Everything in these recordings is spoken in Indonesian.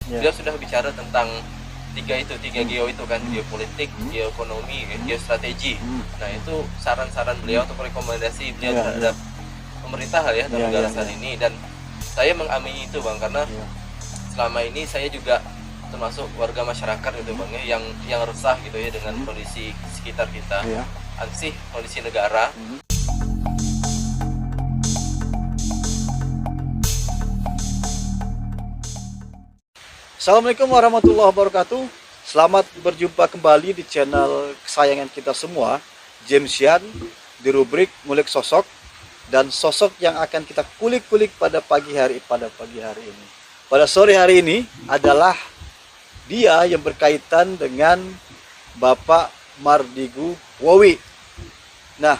Beliau sudah bicara tentang tiga geo itu kan, geopolitik, geoekonomi, geostrategi. Nah itu saran-saran beliau atau rekomendasi beliau terhadap pemerintah ya dalam negara saat ini, dan saya mengamini itu Bang, karena selama ini saya juga termasuk warga masyarakat gitu Bang ya, yang resah gitu ya dengan kondisi sekitar kita, ansih kondisi negara. Assalamualaikum warahmatullahi wabarakatuh. Selamat berjumpa kembali di channel kesayangan kita semua, James Yan, di rubrik Ngulik Sosok, dan sosok yang akan kita kulik-kulik pada pagi hari ini. Pada sore hari ini adalah dia yang berkaitan dengan Bapak Mardigu Wowi. Nah,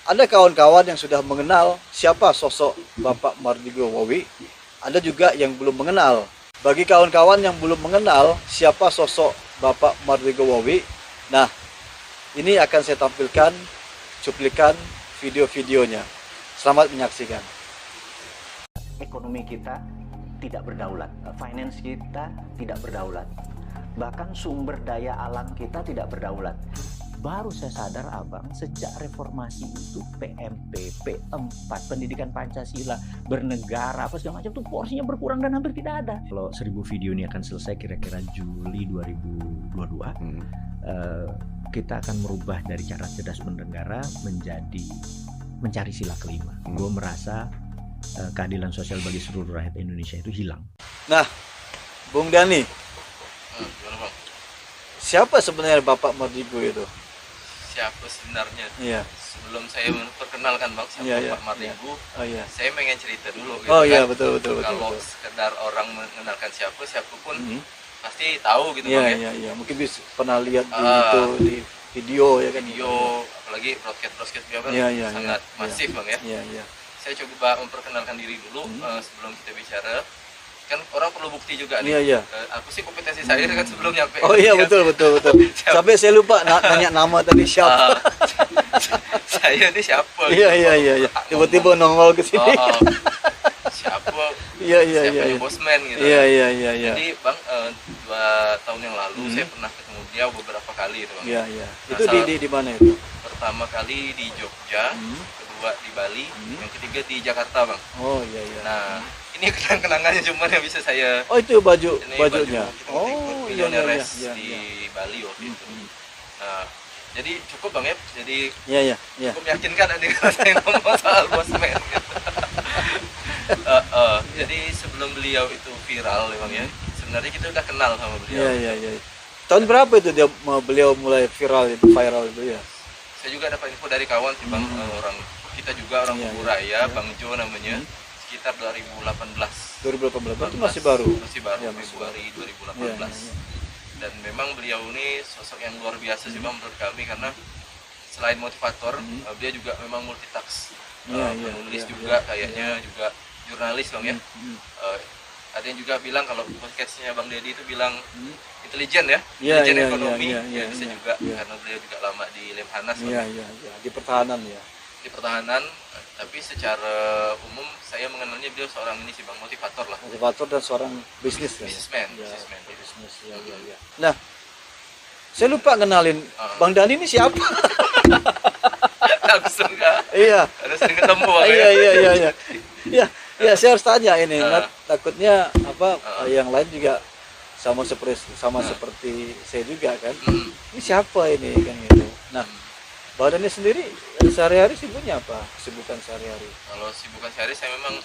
ada kawan-kawan yang sudah mengenal siapa sosok Bapak Mardigu Wowi, ada juga yang belum mengenal. Bagi kawan-kawan yang belum mengenal siapa sosok Bapak Mardigu Wowi, nah ini akan saya tampilkan cuplikan video-videonya. Selamat menyaksikan. Ekonomi kita tidak berdaulat, finance kita tidak berdaulat, bahkan sumber daya alam kita tidak berdaulat. Baru saya sadar abang, sejak reformasi itu PMP, P4, pendidikan Pancasila, bernegara, apa segala macam itu porsinya berkurang dan hampir tidak ada. Kalau 1000 video ini akan selesai kira-kira Juli 2022, kita akan merubah dari cara cerdas bernegara menjadi mencari sila kelima. Gue merasa keadilan sosial bagi seluruh rakyat Indonesia itu hilang. Nah, Bung Dani, siapa sebenarnya Bapak Mardigu itu? Siapa sebenarnya? Iya. Sebelum saya memperkenalkan Bang siapa Bapak Mardigu, saya pengen cerita dulu gitu kan. Betul. Kalau sekedar orang mengenalkan siapapun pasti tahu gitu Bang ya. Iya. Mungkin bisa pernah lihat di video ya kan. Video, apalagi broadcast beliau kan sangat masif Bang ya. Iya. Saya coba memperkenalkan diri dulu sebelum kita bicara. Kan orang perlu bukti juga nih. Iya. Aku sih kompetensi saya kan sebelum nyampe. Oh iya, betul. Sampai saya lupa nanya nama tadi siapa. Saya ini siapa? Iya. Tiba-tiba nongol ke sini. Siapa? Iya. Bosman gitu. Iya. Jadi Bang, 2 tahun yang lalu saya pernah ketemu dia beberapa kali itu Bang. Iya. Nah, Itu di mana itu? Pertama kali di Jogja, kedua di Bali, yang ketiga di Jakarta Bang. Oh iya. Nah, ini kenang-kenangannya cuman yang bisa saya. Oh itu bajunya. Oh iya. Di Bali waktu itu. Nah, jadi cukup Bang ya. Jadi Iya. cukup meyakinkan ada saya ngomong soal Bosman. Gitu. Jadi sebelum beliau itu viral Bang ya, sebenarnya kita udah kenal sama beliau. Iya. Tahun berapa itu beliau mulai viral itu ya? Saya juga dapat info dari kawan sih Bang, orang kita juga orang Kuburaya, Bang Jo namanya. Sekitar 2018 itu masih baru ya, Februari 2018. Dan memang beliau ini sosok yang luar biasa sih Bang menurut kami, karena selain motivator, dia juga memang multitask, penulis juga kayaknya juga jurnalis Bang ya. Ada yang juga bilang kalau podcastnya Bang Deddy itu bilang intelijen ya, intelijen ekonomi, bisa juga karena beliau juga lama di Lemhanas di pertahanan di pertahanan, tapi secara umum saya mengenalnya beliau seorang ini sih Bang, motivator dan seorang businessman. Iya. Nah, saya lupa kenalin Bang Dani ini siapa. Langsung kan? Iya. Ada sering ketemu Bang. Iya, saya harus tanya ini. Takutnya yang lain juga sama seperti saya juga kan. Ini siapa ini kan gitu. Nah, Bang Dani sendiri sehari-hari sibuknya apa? Kesibukan sehari-hari? Kalau sibukan sehari saya memang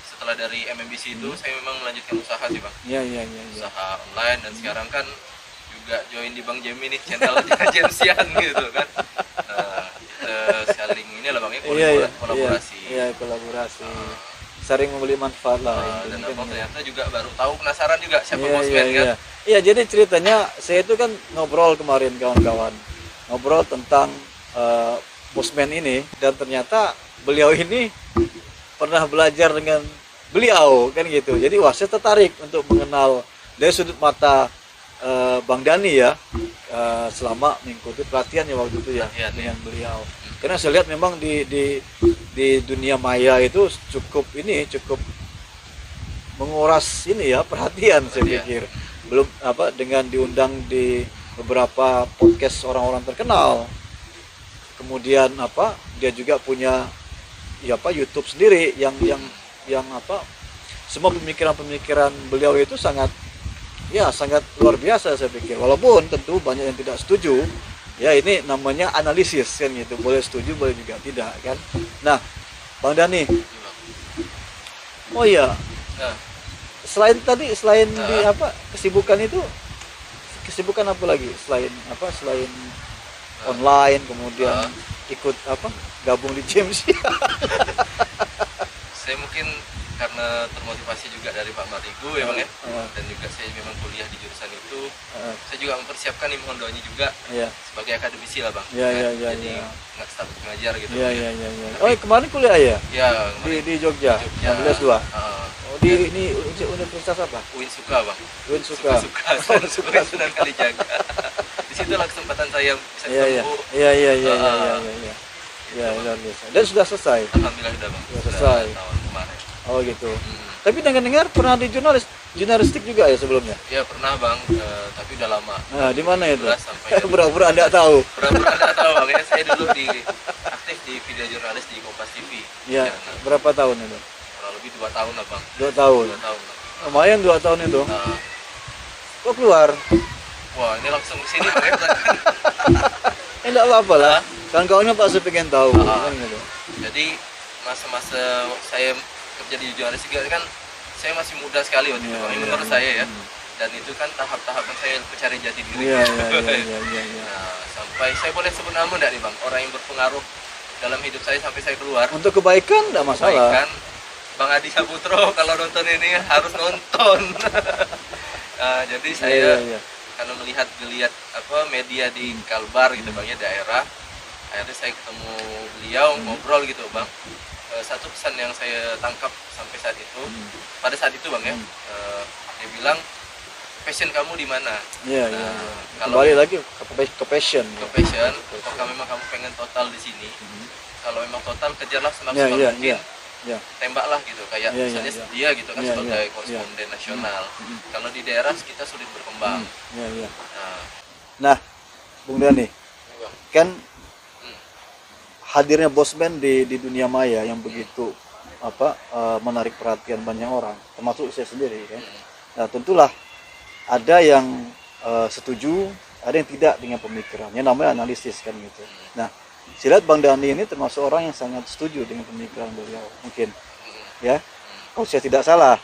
setelah dari MMBC itu saya memang melanjutkan usaha sih Bang. Iya. Usaha online, dan sekarang kan juga join di Bang Jemi nih channel agensian gitu kan. Nah, kita saling ini lah Bang ya, kolaborasi. Iya, kolaborasi. Sering membeli manfaat lah. Dan ternyata juga baru tahu, penasaran juga siapa Bosman kan. Iya, jadi ceritanya saya itu kan ngobrol kemarin kawan-kawan. Ngobrol tentang Bosman ini, dan ternyata beliau ini pernah belajar dengan beliau kan gitu. Jadi saya tertarik untuk mengenal dari sudut mata Bang Dani ya, selama mengikuti pelatihan ya waktu itu ya dengan beliau. Karena saya lihat memang di dunia maya itu cukup menguras ini ya perhatian saya Iya. pikir. Belum apa dengan diundang di beberapa podcast orang-orang terkenal. Kemudian apa dia juga punya ya apa YouTube sendiri yang apa semua pemikiran-pemikiran beliau itu sangat luar biasa saya pikir. Walaupun tentu banyak yang tidak setuju. Ya ini namanya analisis kan gitu. Boleh setuju, boleh juga tidak kan. Nah, Bang Dani. Oh iya. Nah, Selain di Nah. apa kesibukan itu, kesibukan apa lagi selain online kemudian Nah. ikut apa gabung di James saya mungkin karena termotivasi juga dari Pak Marigu ya Bang ya, Heeh. dan juga saya memang kuliah di jurusan itu, saya juga mempersiapkan nih Mohondonya juga Iya. sebagai akademisi lah Bang. Iya, iya, iya, Jadi iya. nggak status pengajar gitu. Iya iya iya iya. Oh kemarin kuliah ya Ya, di Jogja, Jogja. 16 2. Oh di ini universitas apa? UIN Suka Bang. UIN Suka. Suka Sunan Kalijaga. Di situlah kesempatan saya bisa Iya iya. ketemu. Iya iya iya iya iya iya. Ya luar biasa. Dan sudah selesai. Alhamdulillah udah Bang. Sudah selesai. Tahun kemarin. Oh gitu. Hmm. Tapi dengar pernah di jurnalistik juga ya sebelumnya. Ya pernah Bang, tapi udah lama. Nah, di mana itu? 2012 sampai Pura-pura Anda tahu. pura-pura nggak tahu Bang ya. Saya dulu aktif di video jurnalis di Kompas TV. Iya, Nah, berapa tahun itu? kurang lebih 2 tahun lah Bang. 2 tahun. 2 tahun Bang. Lumayan 2 tahun itu. Nah, Kok keluar? wah ini langsung kesini Bang ya. Enggak apa-apa lah. Hah? Kawan-kawannya pasti pengen tahu Ah. kan gitu. Jadi masa-masa saya kerja di jurnalistik kan saya masih muda sekali waktu itu Iya, Bang, iya, menurut iya. saya ya. Dan itu kan tahap-tahapan saya mencari jati diri. Iya iya iya iya iya. Iya. Nah, sampai saya boleh sebut nama enggak nih Bang, orang yang berpengaruh dalam hidup saya sampai saya keluar. Untuk kebaikan enggak masalah. Kan Bang Adi Saputro kalau nonton ini harus nonton. Nah, jadi saya Iya iya iya. karena melihat apa media di Kalbar gitu Bang ya, daerah, akhirnya saya ketemu beliau ngobrol gitu Bang. Satu pesan yang saya tangkap sampai saat itu, pada saat itu Bang ya, dia bilang passion kamu di mana? Iya Nah, iya. kalau Kembali lagi ke passion. ke passion, apakah memang kamu pengen total di sini? Kalau memang total, kejarlah Iya semaksimal iya mungkin. iya. Iya. Tembaklah gitu, kayak Iya, iya, misalnya iya. dia gitu kan Iya, sebagai iya, koresponden nasional. Kalau di daerah kita sulit berkembang. Iya iya. Nah, Nah, Bung Dani, ini Bang. kan Hmm. hadirnya Bosman di dunia maya yang begitu menarik perhatian banyak orang, termasuk saya sendiri kan. Nah, tentulah ada yang setuju, ada yang tidak dengan pemikirannya, namanya analisis kan gitu. Nah, saya lihat Bang Dani ini termasuk orang yang sangat setuju dengan pemikiran beliau, mungkin ya. Kalau saya tidak salah,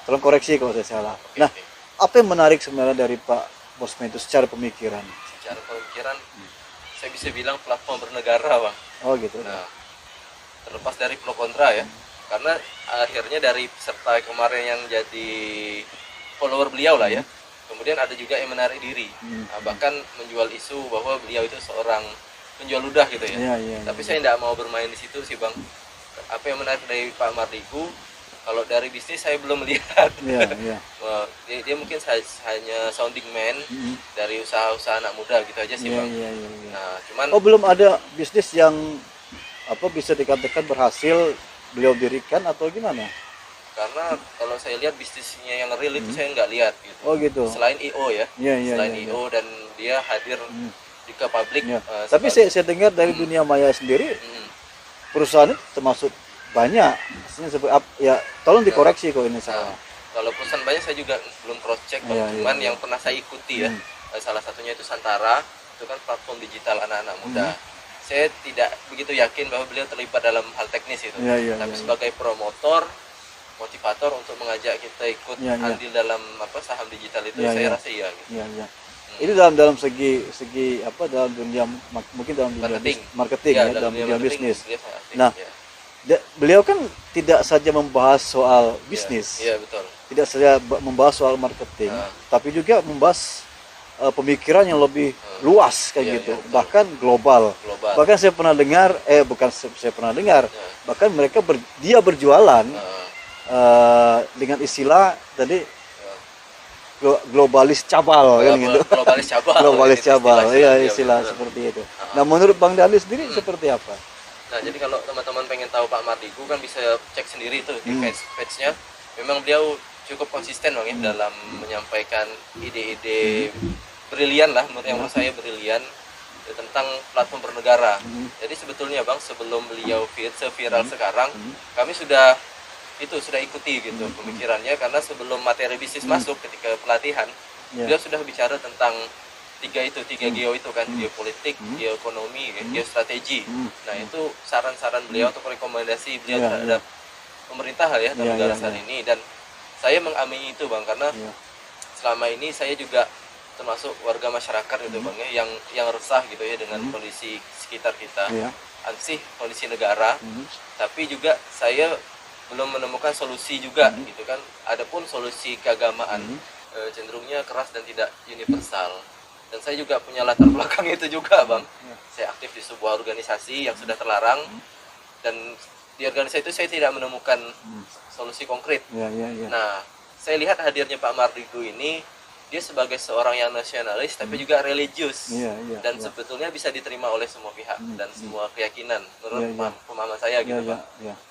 tolong koreksi kalau saya salah. Nah, Oke. apa yang menarik sebenarnya dari Pak Bosman itu secara pemikiran? Secara pemikiran, saya bisa bilang platform bernegara Bang. Oh gitu. Nah, terlepas dari pro kontra ya, karena akhirnya dari peserta kemarin yang jadi follower beliau lah ya, kemudian ada juga yang menarik diri, nah, bahkan menjual isu bahwa beliau itu seorang penjual ludah gitu ya. Iya, iya, Tapi iya. saya tidak mau bermain di situ sih Bang. Apa yang menarik dari Pak Mardigu, kalau dari bisnis saya belum melihat. Iya, iya. Wah, dia mungkin hanya sounding man Mm. dari usaha-usaha anak muda gitu aja sih Iya, Bang. iya, iya, iya. Nah, cuman Oh, belum ada bisnis yang bisa dikatakan berhasil beliau dirikan atau gimana? karena kalau saya lihat bisnisnya yang real itu saya nggak lihat gitu. Oh gitu. Selain IO ya, Iya, iya, selain iya, IO dan dia hadir di ke publik. Iya. Tapi saya dengar dari dunia maya sendiri Hmm. perusahaan itu termasuk banyak. Maksudnya ya tolong dikoreksi kalau ini salah. Kalau perusahaan banyak saya juga belum cross check, Bang. Iya, iya, Cuman iya. yang pernah saya ikuti ya, salah satunya itu Santara, itu kan platform digital anak-anak muda. Saya tidak begitu yakin bahwa beliau terlibat dalam hal teknis itu, Iya, iya, tapi iya, sebagai promotor, motivator untuk mengajak kita ikut Iya, iya. andil dalam saham digital itu, Iya, saya iya. rasa iya. Gitu. Iya, iya. Ini dalam segi dalam dunia mungkin dalam dunia marketing Iya, ya, dalam dunia marketing, bisnis. beliau sangat aktif, Nah, ya. Beliau kan tidak saja membahas soal bisnis. Iya, betul. Tidak saja membahas soal marketing, Ah. tapi juga membahas pemikiran yang lebih luas kayak Iya, gitu, iya, betul. bahkan global. Global. Bahkan saya pernah dengar, saya pernah dengar, Ya. bahkan mereka dia berjualan dengan istilah tadi globalis cabal kan gitu. Globalis cabal. Globalis Itu cabal, iya betul. istilah seperti itu. Nah, menurut Bang Dali sendiri seperti apa? Nah, jadi kalau teman-teman pengen tahu Pak Mardigu kan bisa cek sendiri tuh di Hmm. page-nya. Memang beliau cukup konsisten bang ya dalam menyampaikan ide-ide brilian lah menurut saya brilian tentang platform bernegara. Jadi sebetulnya bang sebelum beliau viral sekarang kami sudah ikuti gitu pemikirannya, karena sebelum materi bisnis masuk ketika pelatihan beliau sudah bicara tentang tiga geo itu kan, geopolitik, geoekonomi, geostrategi. Nah itu saran-saran beliau atau rekomendasi beliau terhadap pemerintah ya atau negara saat ini, dan saya mengamini itu bang, karena selama ini saya juga termasuk warga masyarakat gitu bang ya, yang resah gitu ya dengan kondisi sekitar kita, ansih kondisi negara, tapi juga saya belum menemukan solusi juga gitu kan. Adapun solusi keagamaan cenderungnya keras dan tidak universal. Dan saya juga punya latar belakang itu juga bang. Saya aktif di sebuah organisasi yang sudah terlarang, dan di organisasi itu saya tidak menemukan solusi konkret. Nah, saya lihat hadirnya Pak Mardigu ini, dia sebagai seorang yang nasionalis tapi juga religius, dan sebetulnya bisa diterima oleh semua pihak dan semua keyakinan menurut pemahaman saya gitu Pak.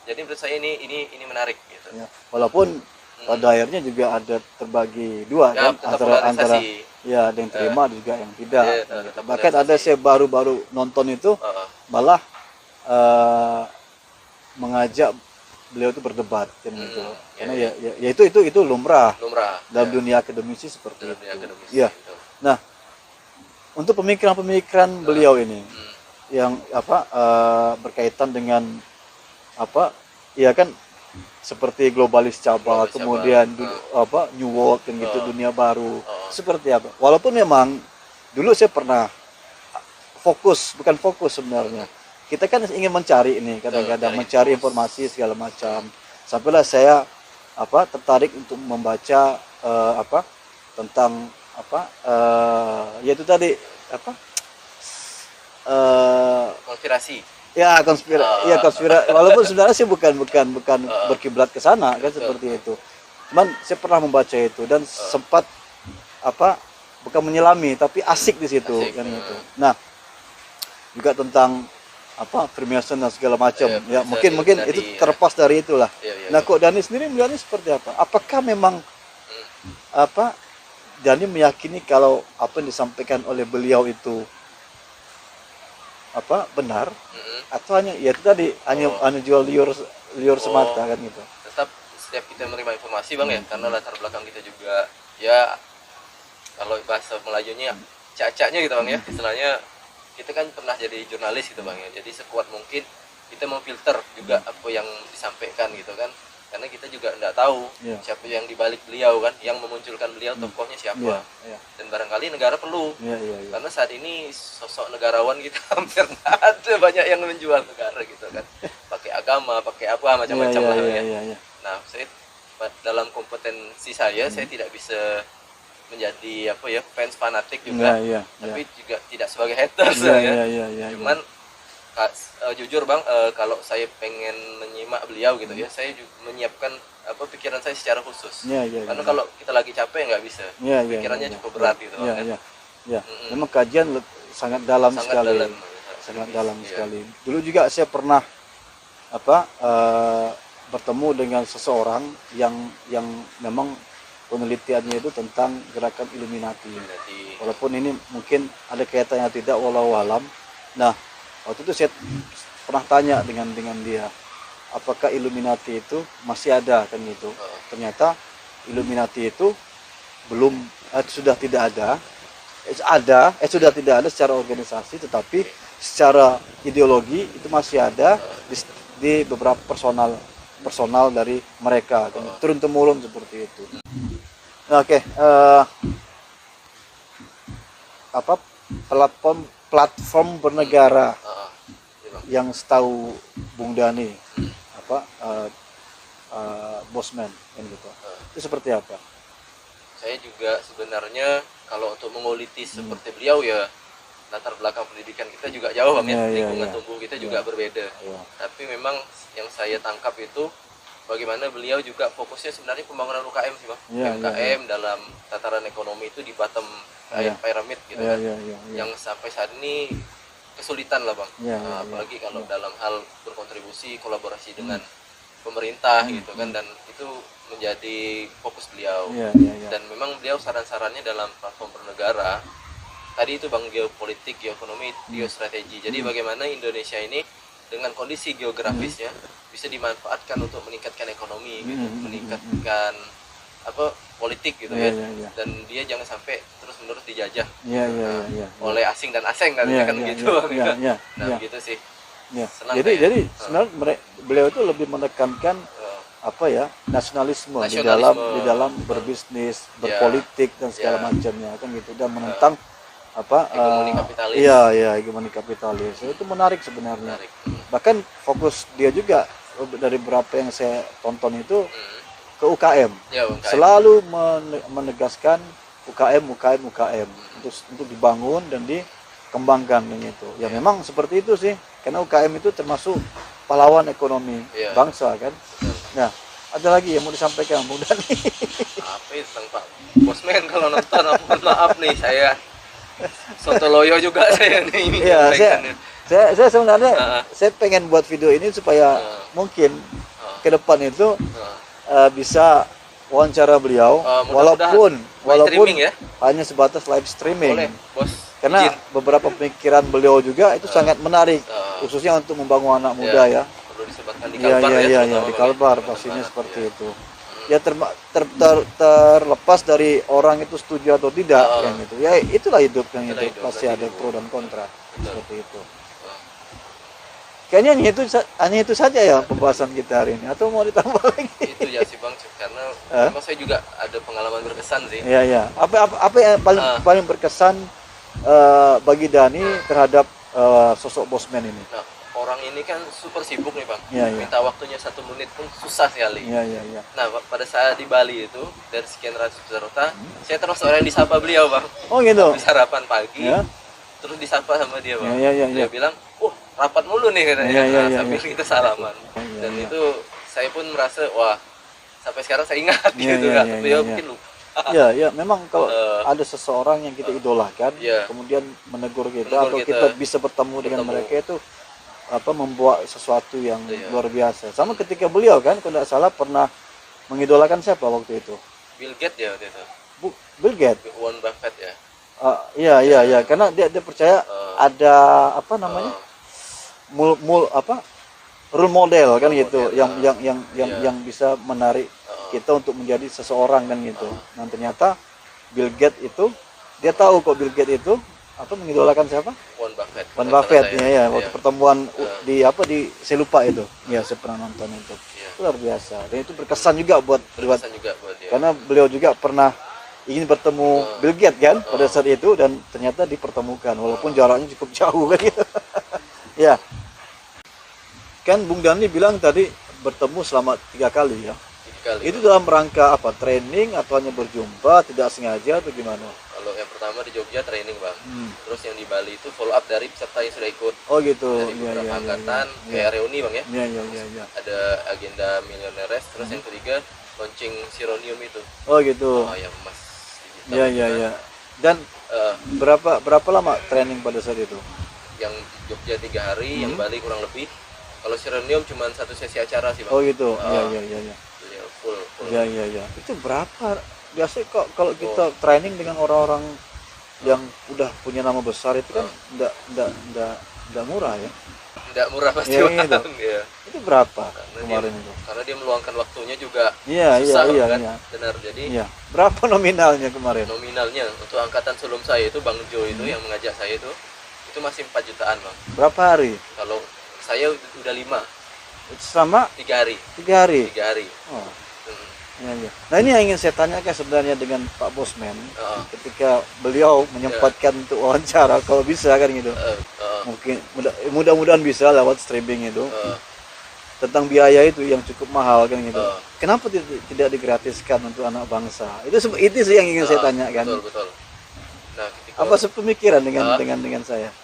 Jadi menurut saya ini menarik gitu. Walaupun pada akhirnya juga ada terbagi dua kan, antara ada yang terima juga yang tidak. Bahkan ada saya baru-baru nonton itu malah mengajak beliau itu berdebat kan gitu. Karena itu lumrah dalam dunia akademisi seperti itu. Iya. Nah, untuk pemikiran-pemikiran beliau ini yang berkaitan dengan kan seperti globalis cabang, kemudian New World kan gitu, dunia baru. Seperti apa? Walaupun memang dulu saya pernah bukan fokus sebenarnya. Kita kan ingin mencari ini, kadang-kadang mencari informasi segala macam. Sampailah saya tertarik untuk membaca tentang yaitu tadi konspirasi. Konspirasi. Walaupun sebenarnya sih bukan berkiblat ke sana kan seperti itu. Cuman saya pernah membaca itu dan sempat bukan menyelami tapi asik di situ kan itu. Nah, juga tentang Freemason dan segala macam. Mungkin itu terlepas dari itulah. Nah, kok Dhani sendiri melihatnya seperti apa? Apakah memang Dhani meyakini kalau apa yang disampaikan oleh beliau itu benar, atau hanya itu tadi hanya jual liur semata kan gitu? Tetap setiap kita menerima informasi bang ya, karena latar belakang kita juga ya, kalau bahasa Melajunya cacaknya gitu bang ya, istilahnya kita kan pernah jadi jurnalis gitu bang ya, jadi sekuat mungkin kita memfilter juga apa yang disampaikan gitu kan, karena kita juga tidak tahu siapa yang dibalik beliau kan, yang memunculkan beliau tokohnya siapa, dan barangkali negara perlu, karena saat ini sosok negarawan kita hampir tidak ada, banyak yang menjual negara gitu kan, pakai agama, pakai apa macam-macam lah ya. Nah, saya dalam kompetensi saya tidak bisa menjadi fans fanatik juga, tapi juga tidak sebagai haters cuman jujur bang, kalau saya pengen menyimak beliau gitu ya, saya juga menyiapkan pikiran saya secara khusus, karena kalau kita lagi capek nggak bisa, pikirannya cukup berat gitu memang kajian sangat dalam sekali. Dulu juga saya pernah bertemu dengan seseorang yang memang penelitiannya itu tentang gerakan Illuminati. Walaupun ini mungkin ada kaitannya tidak, walau alam. Nah, waktu itu saya pernah tanya dengan dia, apakah Illuminati itu masih ada kan gitu. Ternyata Illuminati itu sudah tidak ada. Sudah tidak ada secara organisasi, tetapi secara ideologi itu masih ada di beberapa personal dari mereka, kan, turun temurun seperti itu. Oke. Platform bernegara yang setahu Bung Dhani Bosman kan gitu, itu seperti apa? Saya juga sebenarnya kalau untuk menguliti seperti beliau ya, latar belakang pendidikan kita juga jauh bang ya, lingkungan tumbuh kita juga berbeda. Tapi memang yang saya tangkap itu bagaimana beliau juga fokusnya sebenarnya pembangunan UKM sih bang. UKM dalam tataran ekonomi itu di bottom pyramid gitu kan, yang sampai saat ini kesulitan lah bang, apalagi kalau dalam hal berkontribusi kolaborasi dengan pemerintah gitu kan, dan itu menjadi fokus beliau. Dan memang beliau saran-sarannya dalam platform bernegara tadi itu Bang, geopolitik, geoekonomi, geostrategi. Jadi bagaimana Indonesia ini dengan kondisi geografisnya bisa dimanfaatkan untuk meningkatkan ekonomi gitu, meningkatkan politik gitu ya. Dan dia jangan sampai terus-menerus dijajah oleh asing dan asing kan gitu. Nah, gitu sih. Senang Jadi sebenarnya beliau itu lebih menekankan nasionalisme di dalam berbisnis, berpolitik dan segala macamnya kan gitu, dan menentang hegemoni kapitalis. Hegemoni kapitalis. Itu menarik sebenarnya. Bahkan fokus dia juga dari beberapa yang saya tonton itu ke UKM. Selalu menegaskan UKM untuk dibangun dan dikembangkan gitu. Ya memang seperti itu sih. Karena UKM itu termasuk pahlawan ekonomi bangsa kan. Nah, ada lagi yang mau disampaikan Bung Dani? Apa itu tentang Pak Bosman kalau nonton, mohon maaf nih, saya Sontoloyo juga saya nih. Saya sebenarnya saya pengen buat video ini supaya mungkin ke depan itu bisa wawancara beliau, walaupun hanya sebatas live streaming. Boleh, Bos. Karena beberapa pemikiran beliau juga itu sangat menarik, khususnya untuk membangun anak muda ya. Perlu disebarkan di Kalbar di Kalbar pastinya seperti itu. Ya terlepas dari orang itu setuju atau tidak yang itu. Ya itulah hidup yang itu pasti ada pro dan kontra seperti itu. Kayaknya hanya itu saja ya pembahasan kita hari ini, atau mau ditambah lagi? Itu ya sih Bang, karena memang saya juga ada pengalaman berkesan sih. Iya. Apa yang paling berkesan bagi Dani terhadap sosok Bosman ini? Nah, orang ini kan super sibuk nih Bang. Minta waktunya 1 menit pun susah sekali. Nah, pada saat di Bali itu dari sekian ratus peserta, saya terus orang yang disapa beliau Bang. Oh gitu. Habis sarapan pagi, terus disapa sama dia Bang. Dia bilang, rapat mulu nih katanya. Sambil kita salaman. Dan itu saya pun merasa wah, sampai sekarang saya ingat gitu kan. Beliau mungkin lupa. Memang kalau ada seseorang yang kita idolakan, kemudian menegur kita atau kita bisa bertemu dengan mereka itu membuat sesuatu yang luar biasa. Sama ketika beliau kan, kalau tidak salah pernah mengidolakan siapa waktu itu? Bill Gates ya waktu itu. Bill Gates. Warren Buffett ya. Iya, karena dia percaya ada role model kan gitu, yang bisa menarik kita untuk menjadi seseorang kan gitu. Nah ternyata Bill Gates itu dia tahu kok Bill Gates itu mengidolakan siapa? Warren Buffett waktu pertemuan di saya lupa itu. Saya pernah nonton itu. Luar biasa. Dan itu berkesan juga buat dia. Karena beliau juga pernah ingin bertemu Bill Gates kan pada saat itu, dan ternyata dipertemukan walaupun jaraknya cukup jauh kan gitu. Ya. Kan Bung Dani bilang tadi bertemu selama 3 kali ya. 3 kali. Itu dalam rangka apa? Training atau hanya berjumpa, tidak sengaja atau gimana? Kalau yang pertama di Jogja training Bang. Terus yang di Bali itu follow up dari peserta yang sudah ikut. Oh gitu. Dari beberapa angkatan kayak reuni Bang ya. Iya. Ada agenda Millionaires, terus yang ketiga launching Sironium itu. Oh gitu. Yang emas digital. Iya. Dan berapa lama training pada saat itu? Yang Jogja 3 hari, yang Bali kurang lebih. Kalau Sironium cuma 1 sesi acara sih Bang. Oh gitu. Iya. Full. Iya. Itu berapa? Biasanya kok kalau kita training dengan orang-orang yang udah punya nama besar itu kan enggak murah ya. Enggak murah pasti Gitu. ya. Itu berapa Karena kemarin itu? Karena dia meluangkan waktunya juga Iya. benar. Jadi berapa nominalnya kemarin? Nominalnya untuk angkatan sebelum saya itu Bang Jo itu yang mengajak saya itu masih 4 jutaan Bang. Berapa hari? Kalau saya udah 5. Itu selama 3 hari. 3 hari. 3 hari. Oh. Iya. Nah ini yang ingin saya tanyakan sebenarnya dengan Pak Bosman, ketika beliau menyempatkan untuk wawancara, kalau bisa kan gitu, mungkin mudah-mudahan bisa lewat streaming itu, tentang biaya itu yang cukup mahal kan gitu. Kenapa tidak digratiskan untuk anak bangsa? Itu sih yang ingin saya tanyakan. Betul. Nah, apa sepemikiran dengan saya?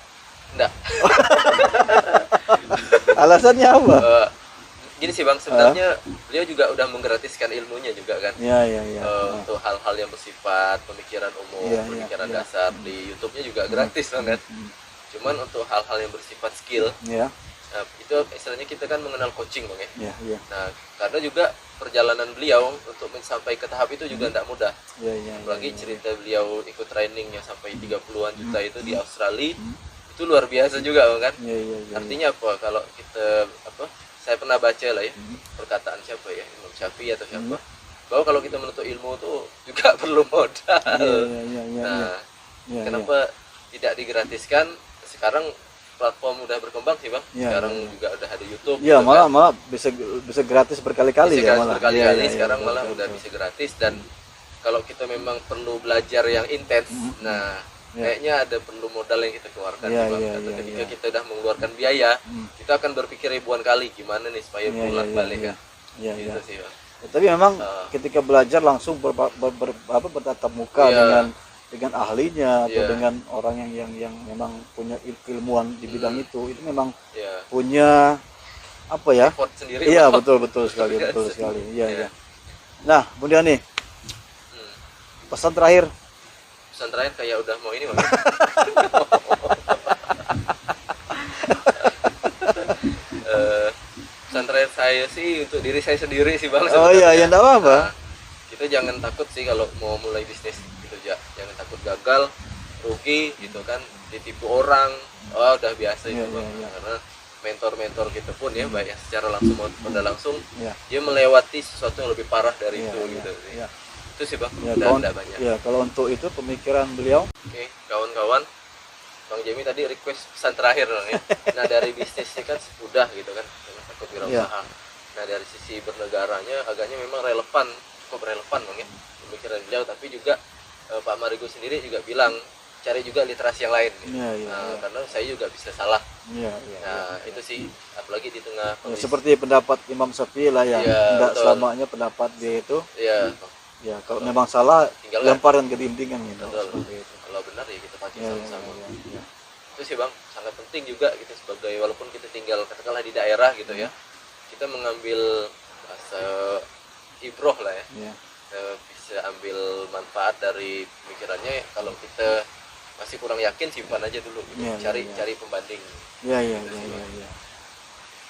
Enggak. Alasannya apa? Gini sih Bang, sebenarnya beliau juga udah menggratiskan ilmunya juga kan. Iya. Untuk hal-hal yang bersifat pemikiran umum, pemikiran dasar di YouTube-nya juga gratis banget. Cuman untuk hal-hal yang bersifat skill, Nah, itu istilahnya kita kan mengenal coaching bang ya. Ya, ya. Nah, karena juga perjalanan beliau untuk mencapai ke tahap itu juga tidak mudah. Ya, ya, Apalagi ya, ya. cerita beliau ikut training yang sampai 30-an juta itu di Australia, itu luar biasa juga bang kan. Ya, ya, ya, Artinya apa? Kalau kita saya pernah baca lah ya, perkataan siapa ya, Imam Syafi'i atau siapa, bahwa kalau kita menuntut ilmu tuh juga perlu modal. Ya, ya, ya, Nah, ya, kenapa tidak digratiskan? Sekarang platform udah berkembang sih bang. Ya, Sekarang ya, ya. juga udah ada YouTube. Ya, gitu malah kan. malah bisa gratis berkali-kali Bisa ya gratis malah. berkali-kali. Ya, ya, Sekarang ya, malah betul, udah betul. bisa gratis, dan kalau kita memang perlu belajar yang intens, nah Ya. kayaknya ada perlu modal yang kita keluarkan Ya, sih, bang. ya, Atau ya, ketika ya. kita udah mengeluarkan biaya, kita akan berpikir ribuan kali gimana nih supaya Ya, pulang ya, balik ya, kan. ya, Gitu ya. sih bang. Ya, tapi memang ketika belajar langsung bertatap muka Iya. dengan ahlinya atau Iya. dengan orang yang memang punya keilmuan di bidang itu memang Ya, punya apa ya? effort sendiri. Iya, Bang. betul sekali, betul sekali. Iya, Iya. iya. Nah, kemudian nih Hmm. pesan terakhir. Pesan terakhir kayak udah mau ini bang. Pesan terakhir saya sih untuk diri saya sendiri sih bang. Oh iya, ya enggak apa-apa. Nah, kita jangan takut sih kalau mau mulai bisnis gitu ya. Jangan takut gagal, rugi gitu kan, ditipu orang. Oh, udah biasa itu Iya, bang. iya, iya. Karena mentor-mentor kita pun ya, baik yang secara langsung maupun tidak langsung, Iya. dia melewati sesuatu yang lebih parah dari Iya, itu iya, gitu. iya. Itu sih bang. Ya, Dan kalau, tidak banyak. ya, kalau untuk itu pemikiran beliau, Oke, kawan-kawan, Bang Jemi tadi request pesan terakhir bang ya. Nah dari bisnisnya kan sudah gitu kan, jangan takut wirausaha. Nah dari sisi bernegaranya agaknya memang relevan, cukup relevan bang ya pemikiran beliau. Tapi juga Pak Marigo sendiri juga bilang cari juga literasi yang lain. Gitu. Iya, iya, Nah, iya. karena saya juga bisa salah. ya, ya, Nah itu sih, apalagi di tengah ya, kondisi. seperti pendapat Imam Syafi'i lah ya, Iya, enggak betul. selamanya pendapat dia itu. Ya, Ya, kalau memang salah, tinggalkan. lemparkan ke dinding kan gitu. Betul. Seperti itu. Kalau benar ya kita pakai Ya, ya, sama-sama. ya, ya. Itu sih bang, sangat penting juga kita sebagai, walaupun kita tinggal katakanlah di daerah gitu ya, kita mengambil bahasa ibroh lah ya. Ya. Bisa ambil manfaat dari pemikirannya. Kalau kita masih kurang yakin, simpan aja dulu gitu. Ya, ya, cari ya. cari pembanding. Ya, ya, ya, ya, ya.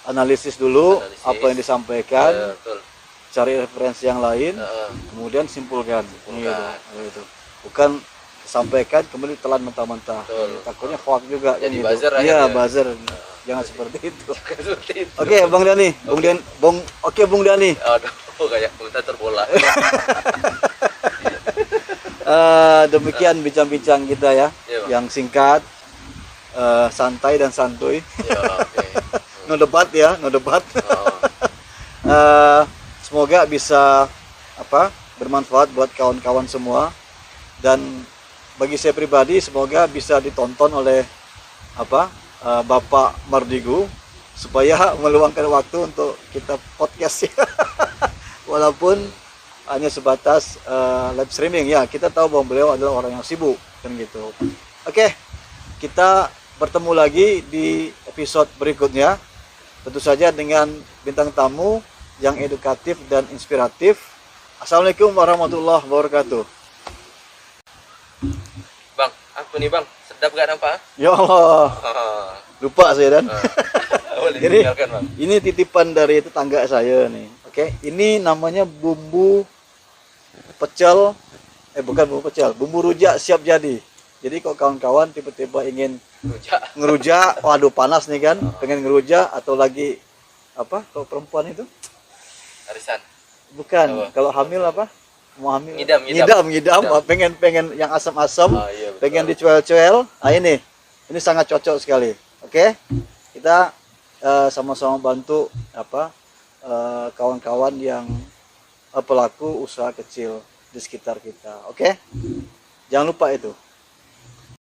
Analisis dulu Analisis. apa yang disampaikan, Ya, betul. cari referensi yang lain, Heeh. kemudian simpulkan. Simpulkan. Gitu. Bukan sampaikan kemudian telan mentah-mentah. Betul. Takutnya hoax juga kan Jadi gitu. buzzer Iya, akhirnya. buzzer. Jangan seperti itu. Seperti itu. Oke, Bang Dani. Bung Dani. Aduh, kayak komentator bola. Demikian bincang-bincang kita ya, Iya, Bang. yang singkat, santai dan santuy. Ya, oke. No debat ya, no debat. Oh, Semoga bisa bermanfaat buat kawan-kawan semua, dan bagi saya pribadi semoga bisa ditonton oleh Bapak Mardigu supaya meluangkan waktu untuk kita podcast ya. Walaupun hanya sebatas live streaming ya, kita tahu bahwa beliau adalah orang yang sibuk kan gitu. Oke, kita bertemu lagi di episode berikutnya, tentu saja dengan bintang tamu yang edukatif dan inspiratif. Assalamualaikum warahmatullahi wabarakatuh. bang, apa nih bang? Sedap gak nampak? Ya Allah, Ah, lupa saya dan. boleh Jadi ditinggalkan bang. ini titipan dari tetangga saya nih. Oke, ini namanya bumbu pecel, bukan bumbu pecel, bumbu rujak siap jadi. Jadi kalau kawan-kawan tiba-tiba ingin Rujak. ngerujak, waduh panas nih kan, pengen ngerujak atau lagi kalau perempuan itu? Arisan. Bukan, Apa? kalau hamil mau hamil? Ngidam. Ngidam. Pengen yang asam-asam, Ah, iya, betul. pengen dicuel-cuel. Nah ini sangat cocok sekali. Oke, kita sama-sama bantu kawan-kawan yang pelaku usaha kecil di sekitar kita. Oke, jangan lupa itu.